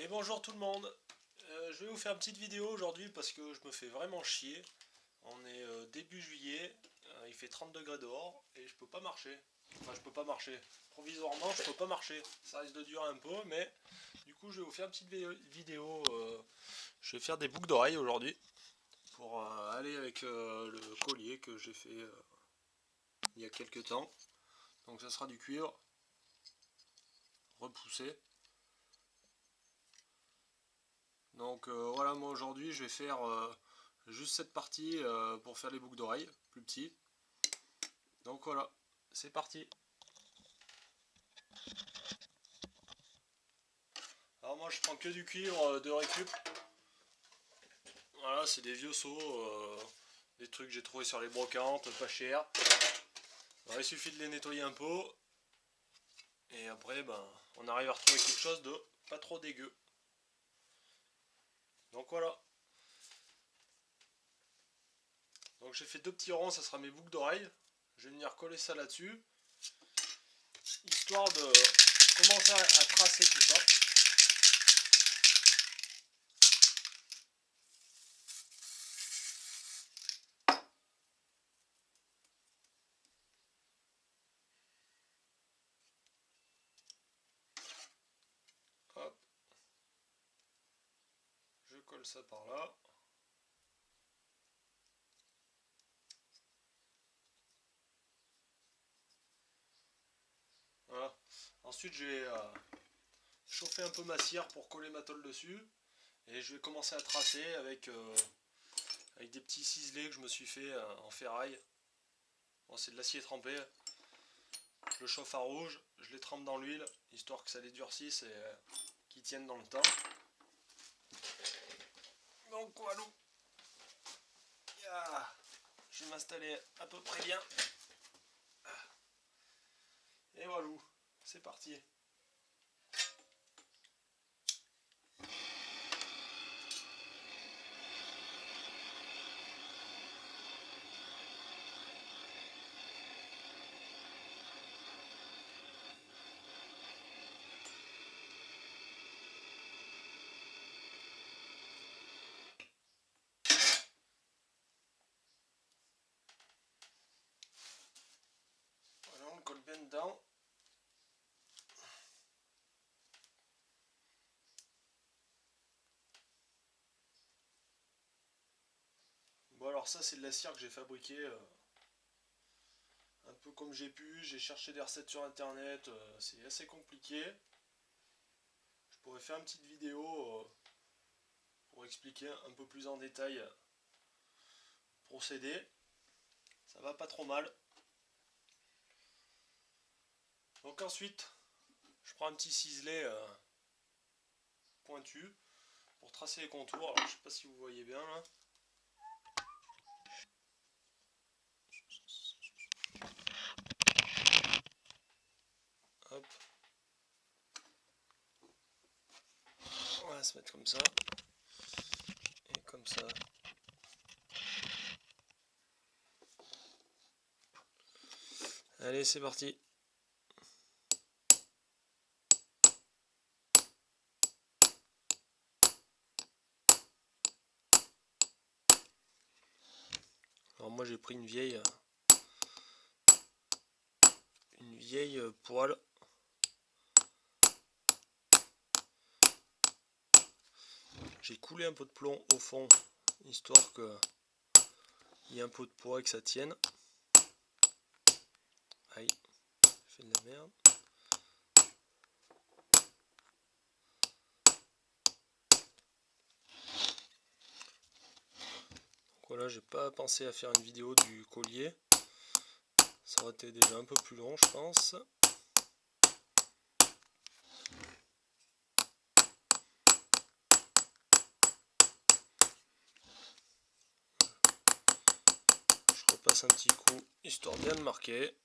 Et bonjour tout le monde. Je vais vous faire une petite vidéo aujourd'hui parce que je me fais vraiment chier. On est début juillet, il fait 30 degrés dehors et je peux pas marcher. Enfin je peux pas marcher. Provisoirement je peux pas marcher. Ça risque de durer un peu mais du coup je vais vous faire une petite vidéo. Je vais faire des boucles d'oreilles aujourd'hui pour aller avec le collier que j'ai fait il y a quelques temps. Donc ça sera du cuivre repoussé. Donc voilà, moi aujourd'hui je vais faire juste cette partie pour faire les boucles d'oreilles, plus petit. Donc voilà, c'est parti. Alors moi je prends que du cuivre de récup. Voilà, c'est des vieux seaux, des trucs que j'ai trouvé sur les brocantes, pas cher. Alors, il suffit de les nettoyer un peu. Et après ben, on arrive à retrouver quelque chose de pas trop dégueu. Donc voilà. Donc j'ai fait deux petits ronds, ça sera mes boucles d'oreilles. Je vais venir coller ça là-dessus. Histoire de commencer à tracer tout ça. Hop. Je colle ça par là. Voilà. Ensuite, je vais chauffer un peu ma cire pour coller ma tôle dessus. Et je vais commencer à tracer avec des petits ciselés que je me suis fait en ferraille. Bon, c'est de l'acier trempé. Je le chauffe à rouge, je les trempe dans l'huile, histoire que ça les durcisse et qu'ils tiennent dans le temps. Donc voilà. Je vais m'installer à peu près bien. Et voilà, c'est parti. Voilà, on le colle bien dedans. Bon alors ça c'est de la cire que j'ai fabriquée un peu comme j'ai pu, j'ai cherché des recettes sur internet, c'est assez compliqué. Je pourrais faire une petite vidéo pour expliquer un peu plus en détail le procédé. Ça va pas trop mal. Donc ensuite, je prends un petit ciselet pointu pour tracer les contours. Alors je sais pas si vous voyez bien là. Hop. On va se mettre comme ça. Et comme ça. Allez, c'est parti. Alors moi j'ai pris une vieille poêle. J'ai coulé un peu de plomb au fond, histoire que il y ait un peu de poids et que ça tienne. Aïe, j'ai fait de la merde. Donc voilà, j'ai pas pensé à faire une vidéo du collier. Ça aurait été déjà un peu plus long, je pense. Je repasse un petit coup, histoire bien de marquer.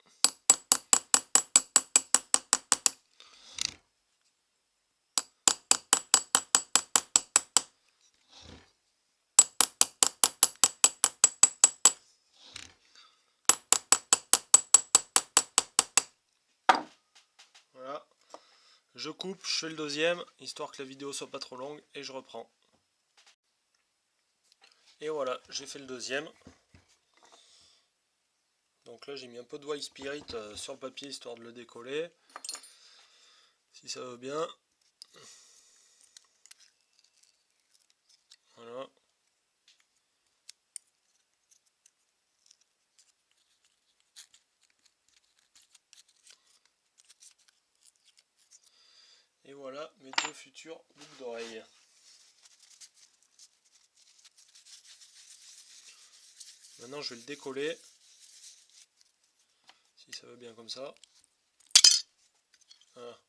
Voilà. Je coupe, je fais le deuxième, histoire que la vidéo soit pas trop longue, et je reprends. Et voilà, j'ai fait le deuxième. Donc là j'ai mis un peu de white spirit sur le papier, histoire de le décoller. Si ça va bien. Voilà. Et voilà mes deux futures boucles d'oreilles. Maintenant je vais le décoller. Si ça va bien comme ça. Voilà.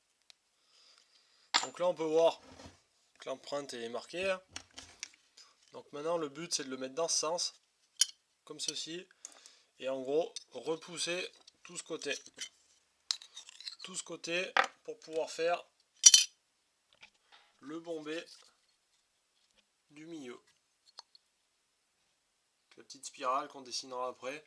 Donc là on peut voir que l'empreinte est marquée. Donc maintenant le but c'est de le mettre dans ce sens. Comme ceci. Et en gros repousser tout ce côté. Tout ce côté pour pouvoir faire le bombé du milieu. La petite spirale qu'on dessinera après.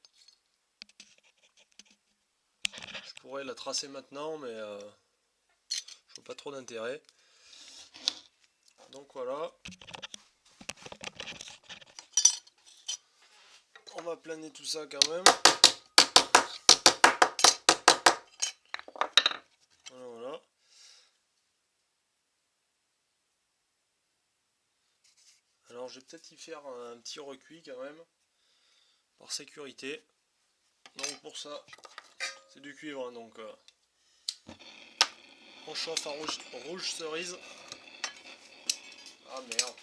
Je pourrais la tracer maintenant, mais je vois pas trop d'intérêt. Donc voilà. On va planer tout ça quand même. Voilà, voilà. Alors je vais peut-être y faire un petit recuit quand même, par sécurité. Donc pour ça, c'est du cuivre, hein, donc on chauffe en rouge cerise. Ah merde.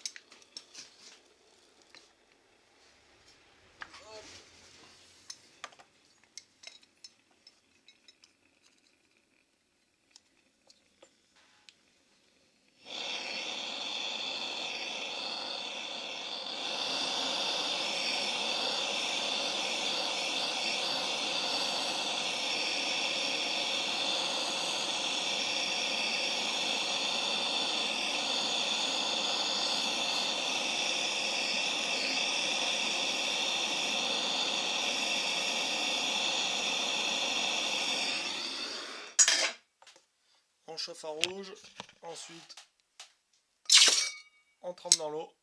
On chauffe en rouge, ensuite on trempe dans l'eau.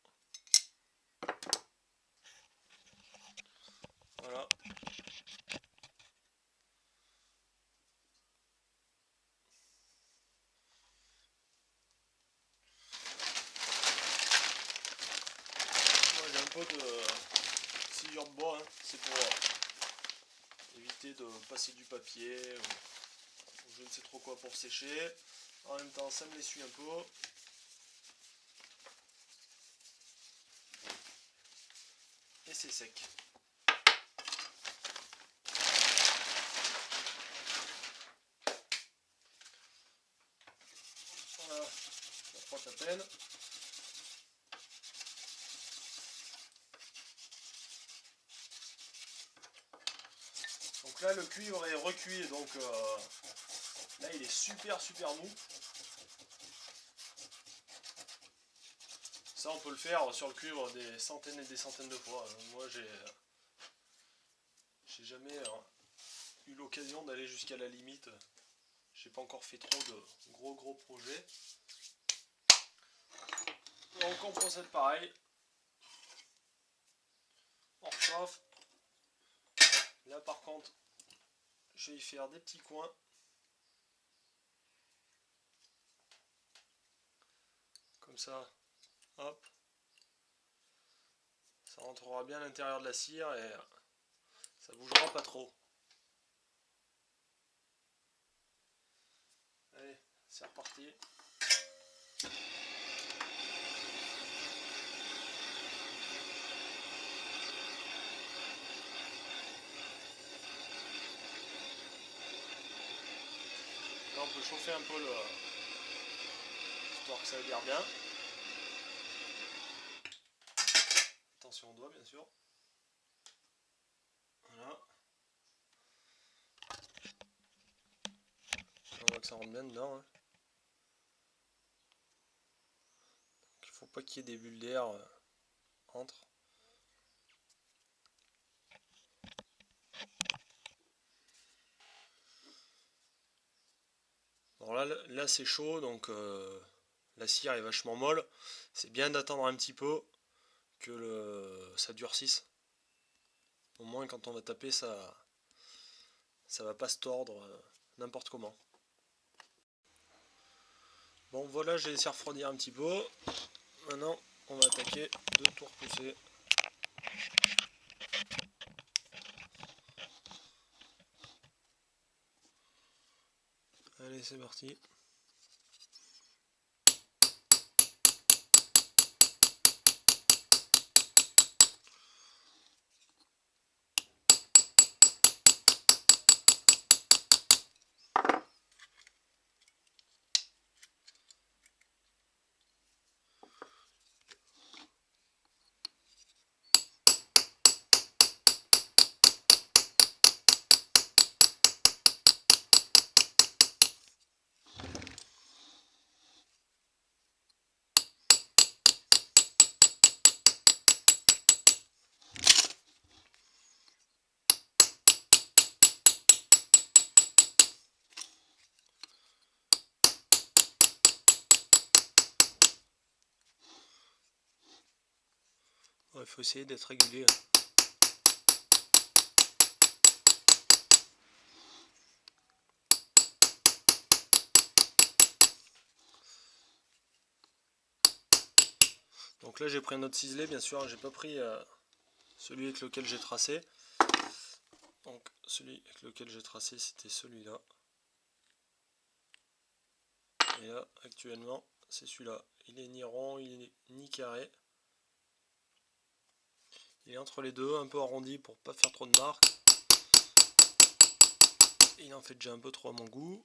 Voilà. Moi j'ai un peu de sciure de bois, hein. C'est pour éviter de passer du papier ou je ne sais trop quoi pour sécher. En même temps ça me l'essuie un peu. Et c'est sec. Voilà, ça frotte à peine. Donc là le cuivre est recuit, donc là il est super mou. Ça on peut le faire sur le cuivre des centaines et des centaines de fois. Moi j'ai jamais eu l'occasion d'aller jusqu'à la limite. J'ai pas encore fait trop de gros projets. Donc on procède pareil. On chauffe. Là par contre, je vais y faire des petits coins. Comme ça, hop. Ça rentrera bien à l'intérieur de la cire et ça bougera pas trop. Allez, c'est reparti. Là on peut chauffer un peu le... histoire que ça adhère bien. Attention au doigt bien sûr. Voilà. On voit que ça rentre bien dedans. Hein. Donc, il ne faut pas qu'il y ait des bulles d'air entre. Bon, Alors là c'est chaud, donc la cire est vachement molle. C'est bien d'attendre un petit peu que ça durcisse. Au moins quand on va taper, ça va pas se tordre n'importe comment. Bon voilà, j'ai laissé refroidir un petit peu. Maintenant on va attaquer de tout repousser. Allez, c'est parti. Il faut essayer d'être régulier. Donc là j'ai pris un autre ciselé, bien sûr, j'ai pas pris celui avec lequel j'ai tracé. Donc celui avec lequel j'ai tracé c'était celui-là. Et là actuellement c'est celui-là. Il est ni rond, il est ni carré. Il est entre les deux, un peu arrondi pour pas faire trop de marques. Il en fait déjà un peu trop à mon goût.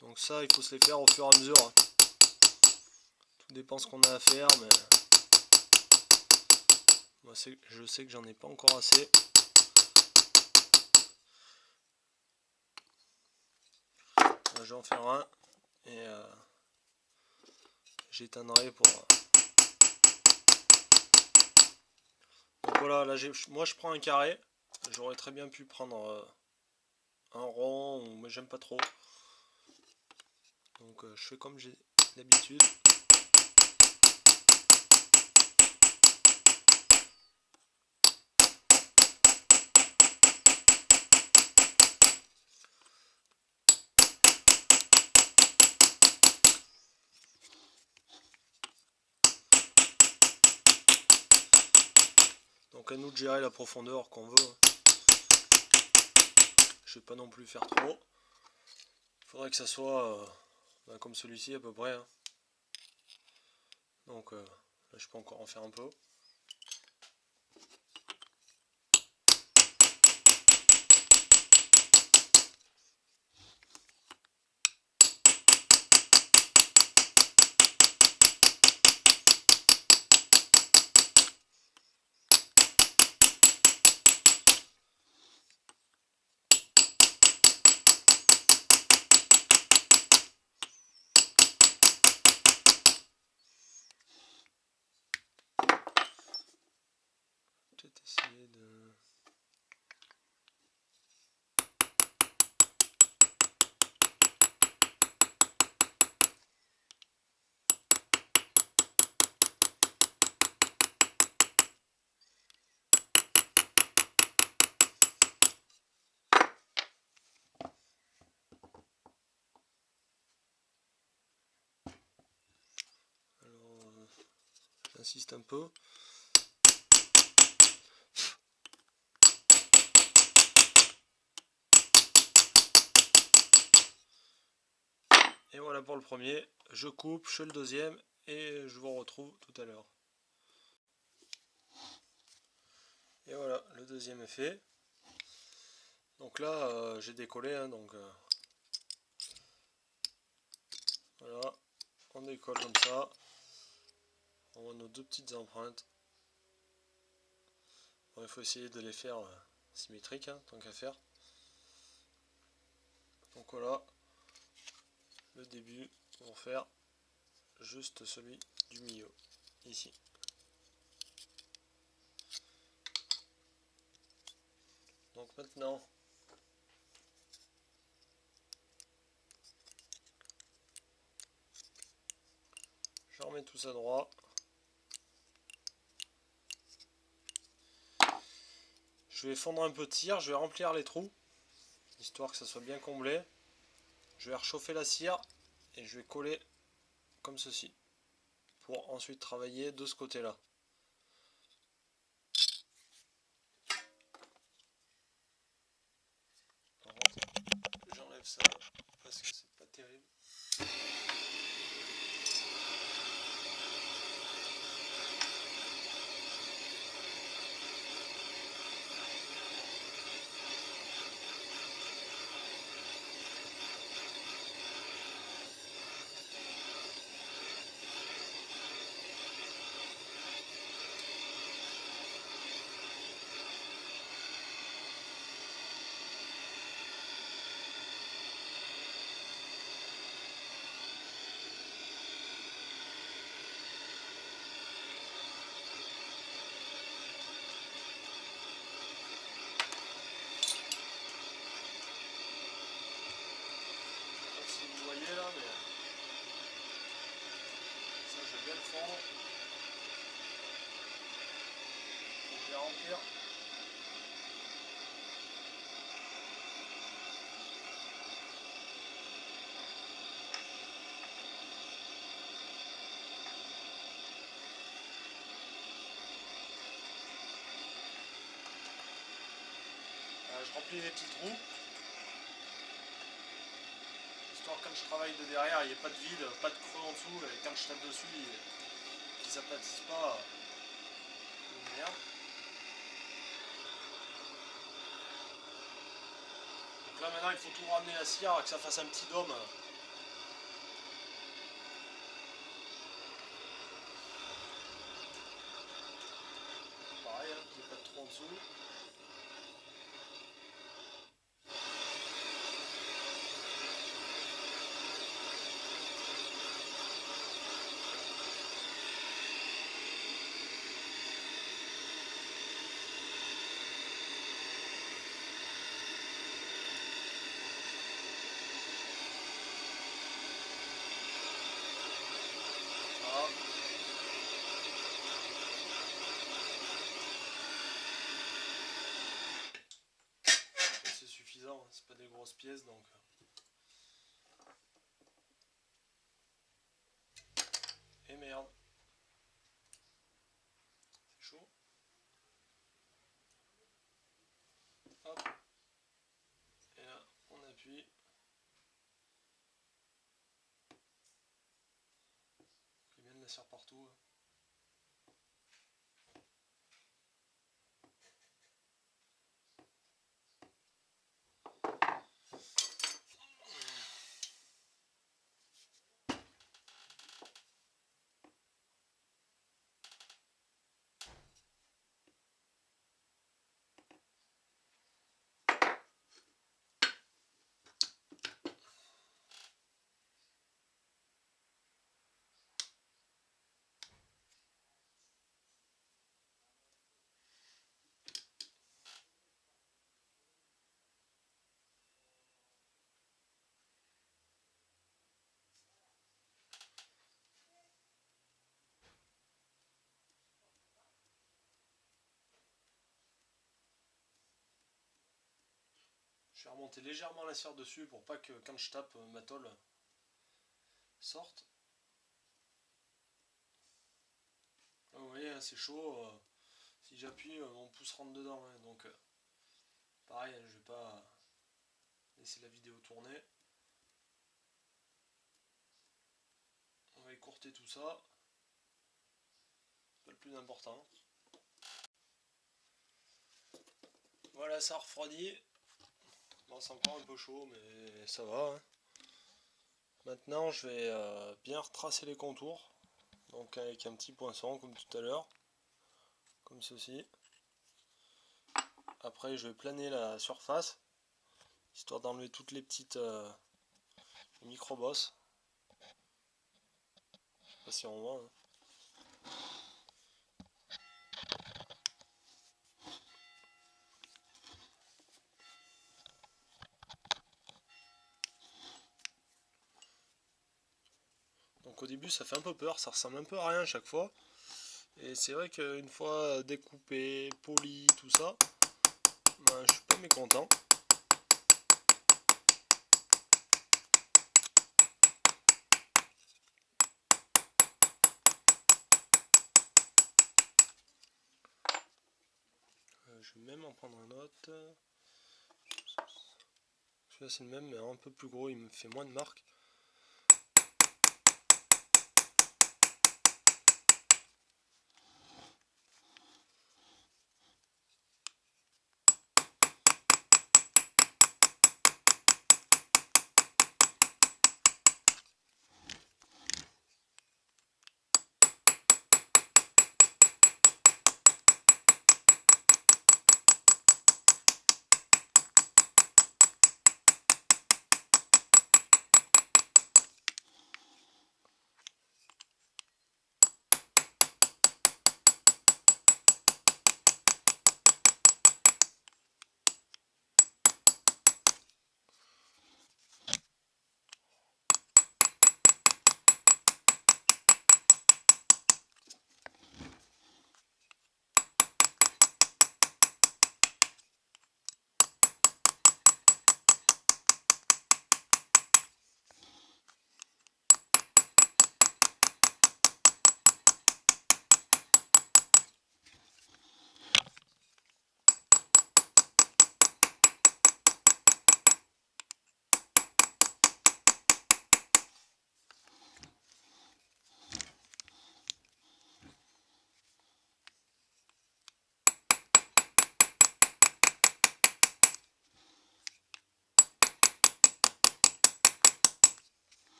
Donc ça il faut se les faire au fur et à mesure. Tout dépend ce qu'on a à faire, mais moi je sais que j'en ai pas encore assez. Là, je vais en faire un et j'éteindrai pour... Donc voilà, là moi je prends un carré. J'aurais très bien pu prendre un rond, mais j'aime pas trop. Donc je fais comme j'ai l'habitude. Donc à nous de gérer la profondeur qu'on veut. Je vais pas non plus faire trop. Il faudrait que ça soit comme celui-ci à peu près. Hein. Donc là je peux encore en faire un peu. Peut-être essayer de... Alors j'insiste un peu. Et voilà pour le premier, je coupe, je fais le deuxième et je vous retrouve tout à l'heure. Et voilà, le deuxième est fait. Donc là, j'ai décollé, hein, donc voilà, on décolle comme ça. On voit nos deux petites empreintes. Bon, il faut essayer de les faire symétriques, hein, tant qu'à faire. Donc voilà, le début, on va faire juste celui du milieu, ici. Donc maintenant, remet tout ça droit. Je vais fondre un peu de cire, je vais remplir les trous, histoire que ça soit bien comblé. Je vais réchauffer la cire et je vais coller comme ceci, pour ensuite travailler de ce côté-là. J'enlève ça parce que c'est pas terrible. Si vous voyez là, mais ça je vais bien le fondre. Je vais remplir. Je remplis les petits trous. Histoire quand je travaille de derrière, il n'y ait pas de vide, pas de creux en dessous, et quand je tape dessus, qu'ils s'aplatissent pas. Merde. Donc là maintenant il faut tout ramener la cire, que ça fasse un petit dôme. Pareil, hein, qu'il n'y ait pas de trou en dessous. C'est suffisant, c'est pas des grosses pièces donc. Et merde. C'est chaud. Hop. Et là, on appuie. Il y a bien de la cire partout. Je vais remonter légèrement la cire dessus pour pas que quand je tape ma tôle sorte. Là, vous voyez, c'est chaud. Si j'appuie, mon pouce rentre dedans. Hein, donc, pareil, je vais pas laisser la vidéo tourner. On va écourter tout ça. C'est pas le plus important. Voilà, ça refroidit. Bon, c'est encore un peu chaud, mais ça va. Hein. Maintenant, je vais bien retracer les contours. Donc avec un petit poinçon, comme tout à l'heure. Comme ceci. Après, je vais planer la surface. Histoire d'enlever toutes les petites micro-bosses. Je sais pas si on voit. Hein. Donc Donc au début ça fait un peu peur, ça ressemble un peu à rien à chaque fois. Et c'est vrai qu'une fois découpé, poli, tout ça, ben, je suis pas mécontent. Je vais même en prendre un autre. Celui-là c'est le même mais un peu plus gros, il me fait moins de marques.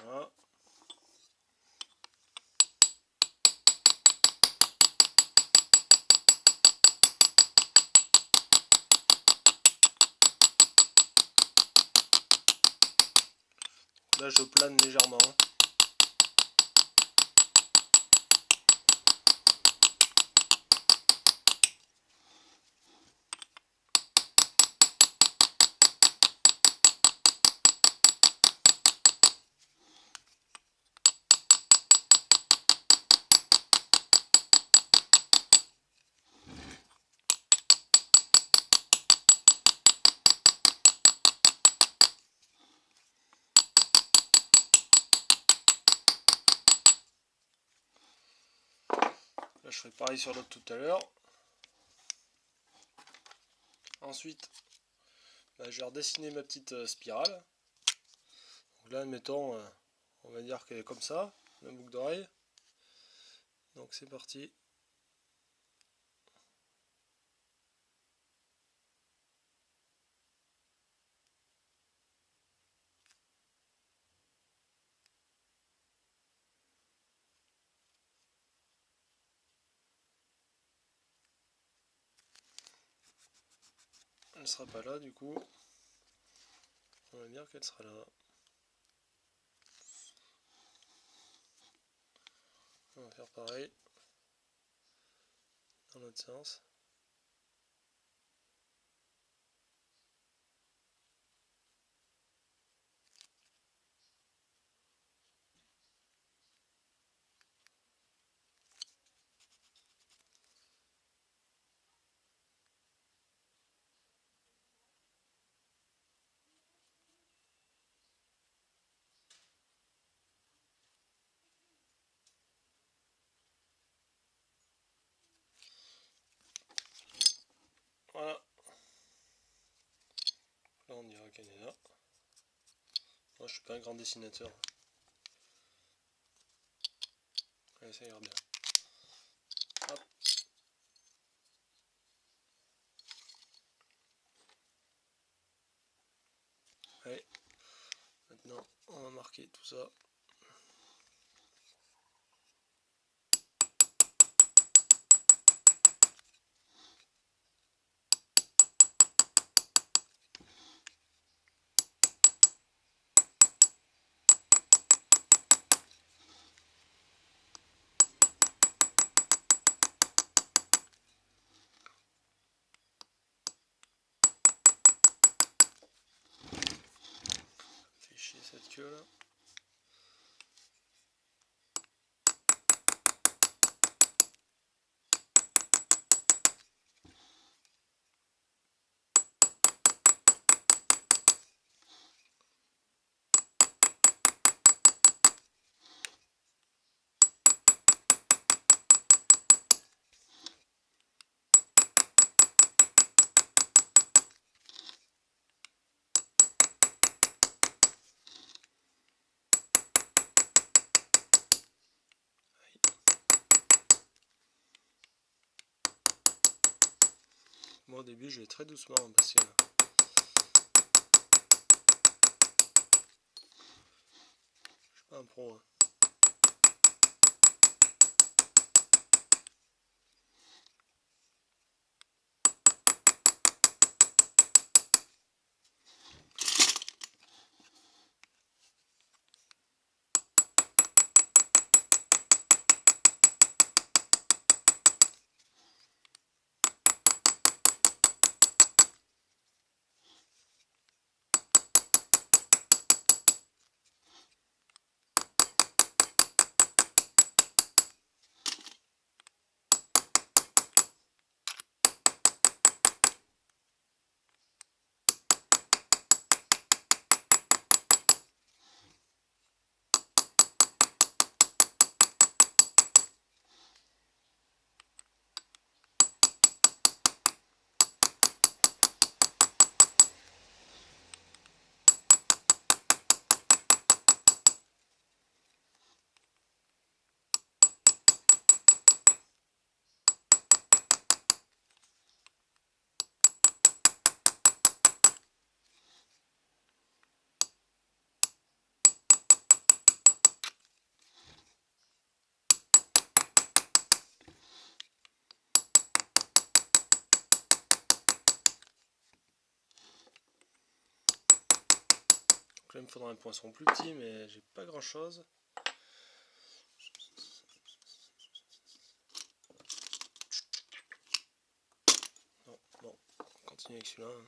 Voilà. Là je plane légèrement. Là, je ferai pareil sur l'autre tout à l'heure. Ensuite, bah, je vais redessiner ma petite spirale. Donc là, admettons, on va dire qu'elle est comme ça, la boucle d'oreille. Donc c'est parti. Elle ne sera pas là du coup. On va dire qu'elle sera là. On va faire pareil dans l'autre sens. Voilà. Là on dirait qu'elle est là. Moi je suis pas un grand dessinateur. Allez, ça ira bien. Hop. Allez. Maintenant on va marquer tout ça. Moi au début je vais très doucement hein, parce que je suis pas un pro. Hein. Donc là il me faudra un poinçon plus petit mais j'ai pas grand chose. Non, bon, on continue avec celui-là. Hein.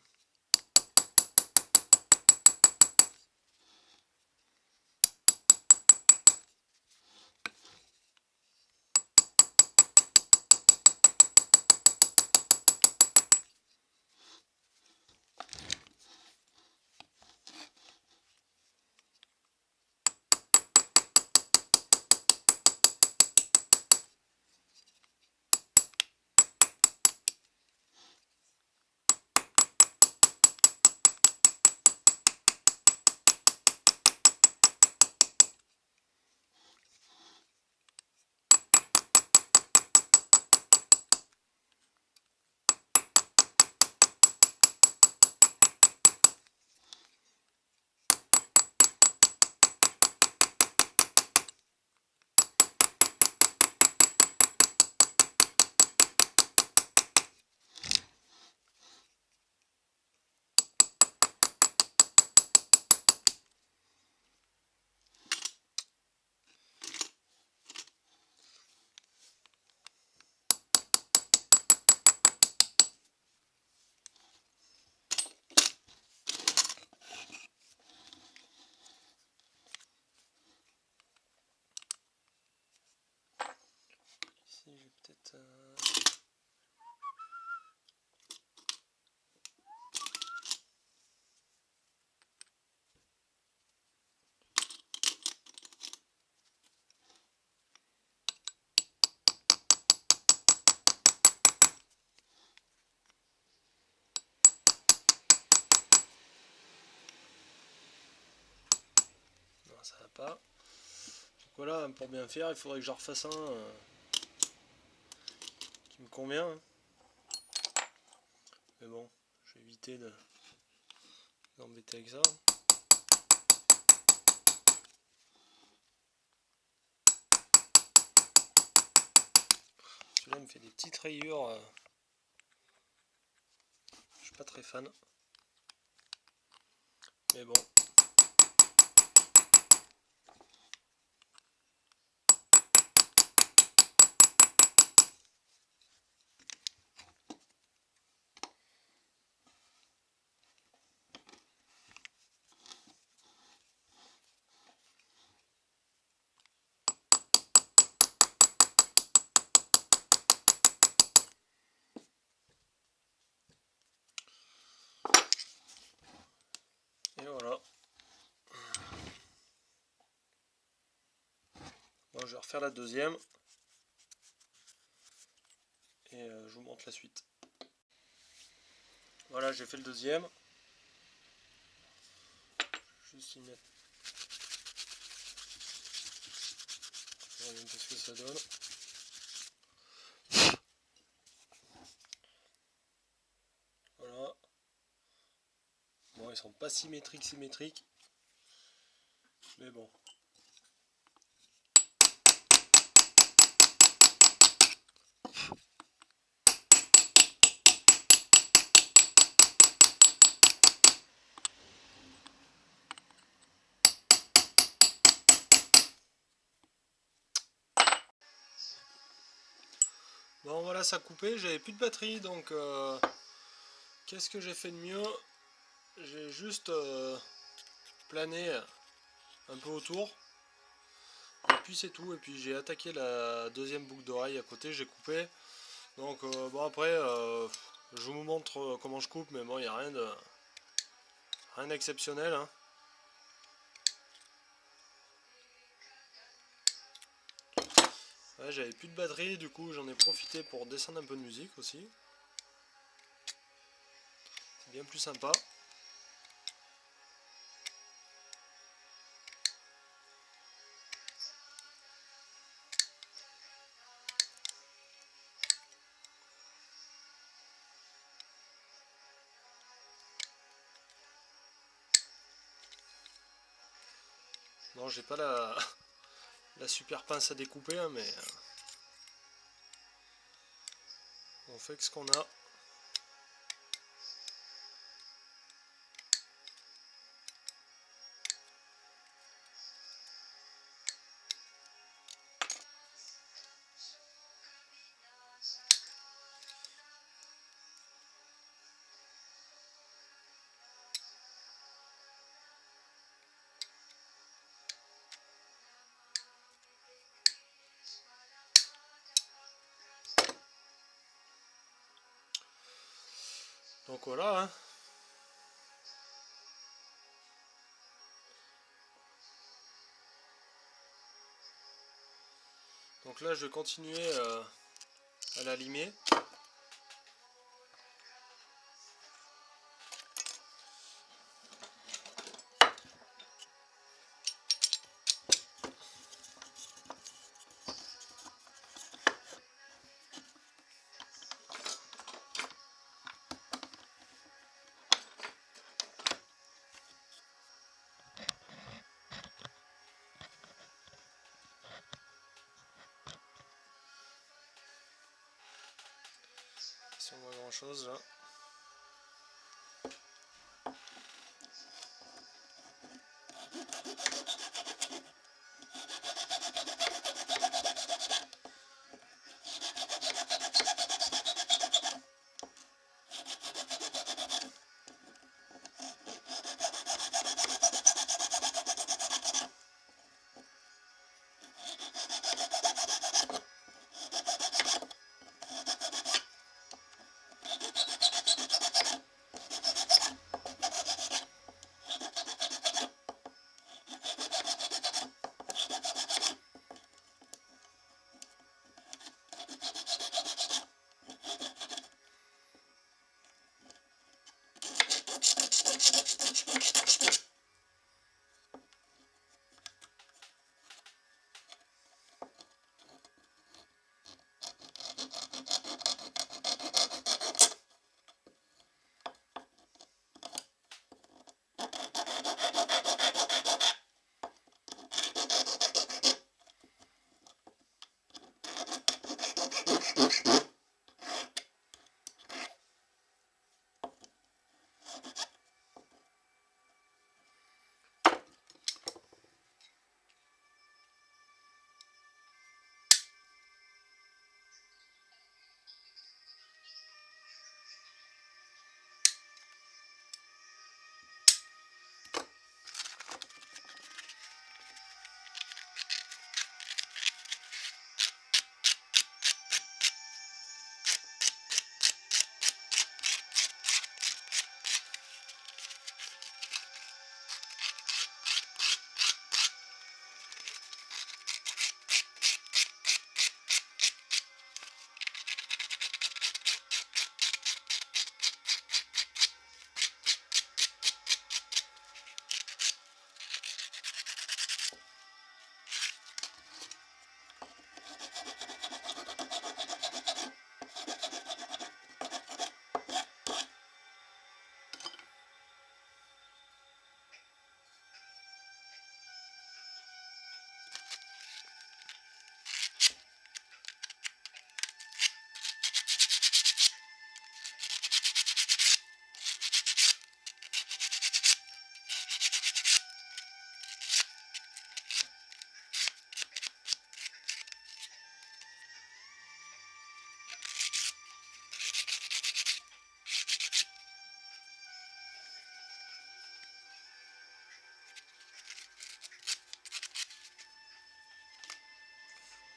Ici je vais peut-être... Non, ça va pas. Donc voilà, pour bien faire, il faudrait que j'en refasse un qui me convient. Hein. Mais bon, je vais éviter d'embêter avec ça. Celui-là me fait des petites rayures. Je suis pas très fan. Mais bon. Et voilà. Bon, je vais refaire la deuxième. Et je vous montre la suite. Voilà, j'ai fait le deuxième. Juste y mettre. Voyons un peu ce que ça donne. Bon, ils sont pas symétriques, mais bon. Bon voilà, ça a coupé, j'avais plus de batterie, donc qu'est-ce que j'ai fait de mieux? J'ai juste plané un peu autour, et puis c'est tout. Et puis j'ai attaqué la deuxième boucle d'oreille à côté, j'ai coupé. Donc bon, après je vous montre comment je coupe, mais bon, il n'y a rien d'exceptionnel, hein. Ouais, j'avais plus de batterie, du coup j'en ai profité pour descendre un peu de musique aussi. C'est bien plus sympa. Non, j'ai pas la super pince à découper, hein, mais on fait que ce qu'on a. Donc voilà, hein. Donc là je vais continuer à la limer. Si on voit grand chose là.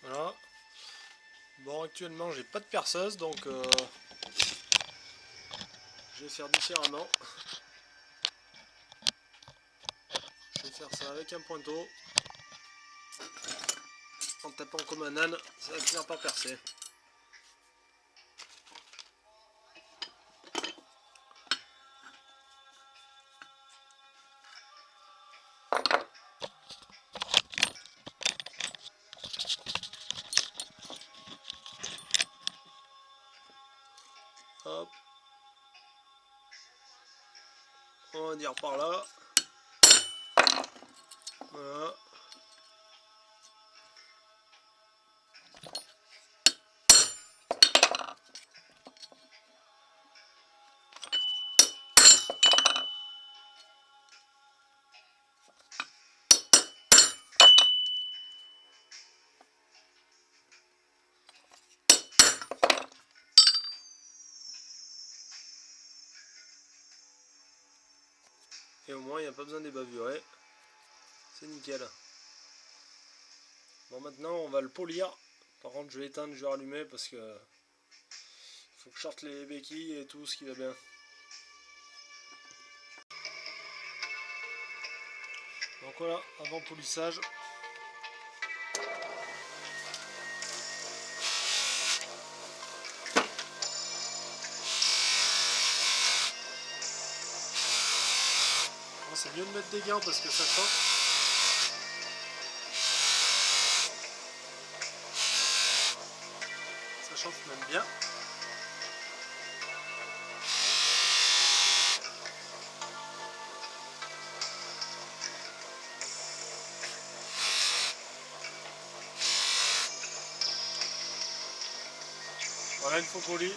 Voilà. Bon, actuellement j'ai pas de perceuse, donc je vais faire différemment. Je vais faire ça avec un pointeau. En tapant comme un âne, ça va finir par percer. Hop. On va dire par là. Voilà. Et au moins il n'y a pas besoin d'ébavurer. C'est nickel. Bon, maintenant on va le polir. Par contre je vais éteindre, je vais rallumer parce que il faut que je sorte les béquilles et tout ce qui va bien. Donc voilà, avant polissage. C'est mieux de mettre des gants parce que ça chauffe. Ça chauffe même bien. Voilà une fois poli.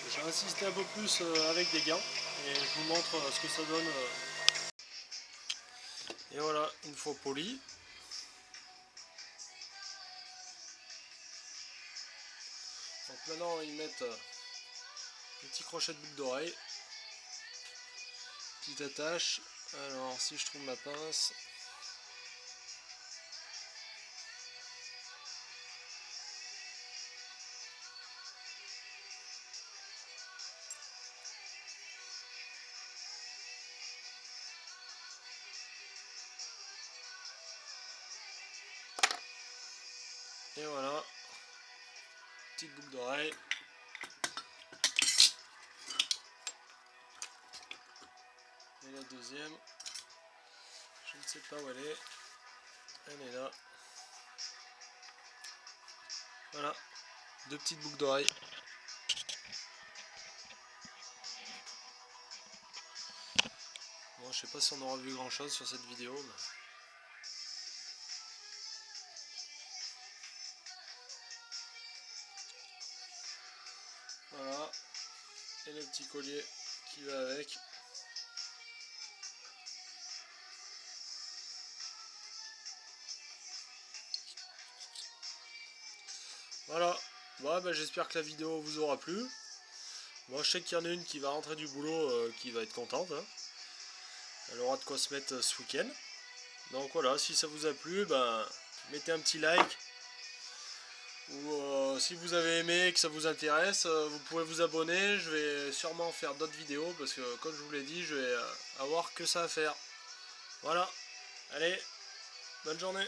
Je vais insister un peu plus avec des gants et je vous montre ce que ça donne. Et voilà, une fois poli. Donc maintenant ils mettent des petits crochets de boucle d'oreille. Petite attache. Alors si je trouve ma pince. Et voilà. Petite boucle d'oreille. Et la deuxième. Je ne sais pas où elle est. Elle est là. Voilà. Deux petites boucles d'oreille. Bon, je sais pas si on aura vu grand chose sur cette vidéo. Mais... voilà. Et le petit collier qui va avec. Voilà. Bon, bah, j'espère que la vidéo vous aura plu. Moi, je sais qu'il y en a une qui va rentrer du boulot qui va être contente. Hein. Elle aura de quoi se mettre ce week-end. Donc voilà, si ça vous a plu, ben, mettez un petit like. Ou si vous avez aimé, que ça vous intéresse, vous pouvez vous abonner. Je vais sûrement faire d'autres vidéos parce que comme je vous l'ai dit, je vais avoir que ça à faire. Voilà. Allez, bonne journée.